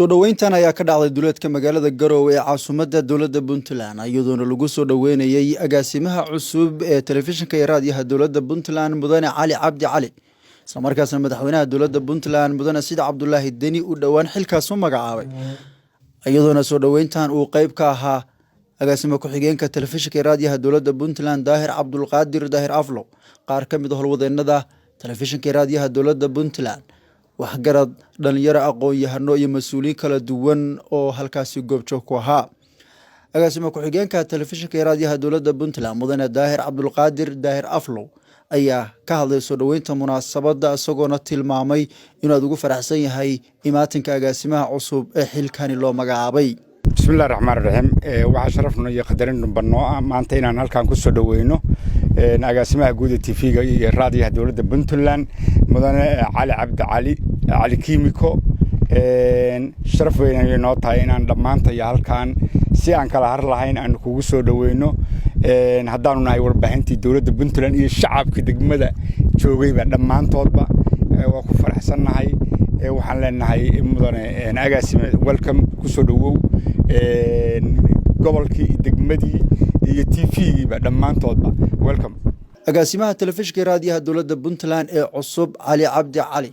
soo dhaweyntan ayaa ka dhacday duleedka magaalada Garowe ee caasimadda dowladda Puntland iyadoona lagu soo dhaweynayay agaasimaha cusub ee telefishinka iyo raadiyaha dowladda Puntland Mudane Cali Cabdi Cali isla markaasna madaxweynaha dowladda Puntland Mudane Sida Cabdullaahi Deni uu dhawaan xilkaas u magacaabay iyadoona soo dhaweyntan uu qayb ka ahaa agaasima ku-xigeenka telefishinka iyo raadiyaha dowladda Puntland Daahir Cabdulqaadir Daahir Aflo qaar ka mid ah howlwadeennada telefishinka iyo raadiyaha dowladda Puntland waxgarad dhalinyaro aqoon-yahano iyo mas'uuliyiin kala duwan oo halkaasi goobjoog ku ahaa agaasima ku-xigeenka telefishinka iyo raadiyaha dowladda Puntland Mudane Daahir Cabdulqaadir Daahir Aflo ayaa ka hadlay soo dhaweynta munaasabadda isagoona tilmaamay inuu aad ugu faraxsan yahay imaatinka agaasimaha cusub ee xilkani loo magacaabay. bismillahi raxmaani raxiim waxaa sharafna iyo qadarin banoo ah maanta inaan halkan ku soo dhaweyno agaasimaha guud ee TV-ga iyo raadiyaha dowladda Puntland Mudane Cali Cabdi Cali Kiimiko sharaf weyn ayay noo tahay inaan dhammaantood halkan si aan kala har lahayn aan kugu soo dhaweyno haddaanu nahay warbaahintii dowladda Puntland iyo shacabka degmada joogayba dhammaantoodba waa ku faraxsannahay waxaan leenahay mudane agaasime welcome ku soo dhawow gobolkii degmadii iyo TV-giiba dhammaantoodba welcome. agaasimaha telefishinka raadiyaha dowladda Puntland ee cusub Cali Cabdi Cali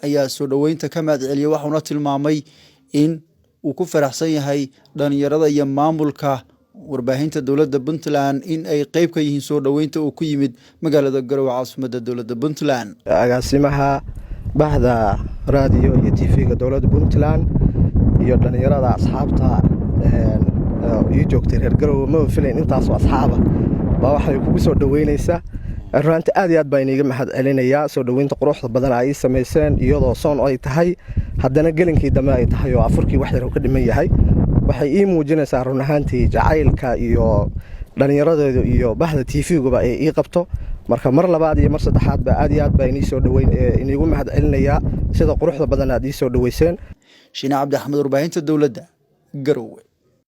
ayaa soo dhaweynta ka mahadceliyay waxaana tilmaamay in uu ku faraxsan yahay dhalinyarada iyo maamulka warbaahinta dowladda Puntland in ay qayb ka yihiin soo dhaweynta uu ku yimid magaalada Garowe caasimadda dowladda Puntland. agaasimaha bahda raadiyo iyo TV-ga dowladda Puntland iyo dhalinyarada asxaabta iyo joogtay reer Garowe ma filayn intaas oo asxaaba baa waxay kugu soo dhaweynaysaa runtii aad iyo aad baan iiga mahadcelinayaa soo dhaweynta quruxda badan ay sameeyeen iyadoo soon ay tahay haddana gelinkii dambe ay tahay oo afurkii wax yar uu ka dhiman yahay waxay ii muujinaysaa run ahaantii jacaylka iyo dhalinyaradeedu iyo bahda TV-guba ay ii qabto marka mar labaad iyo mar saddexaad baa aad iyo aad baan soo dhaweyn inigu mahadcelinayaa sida quruxda badan aad ii soo dhaweyseen. Shiina Cabdi Axmed warbaahinta dowladda Garowe.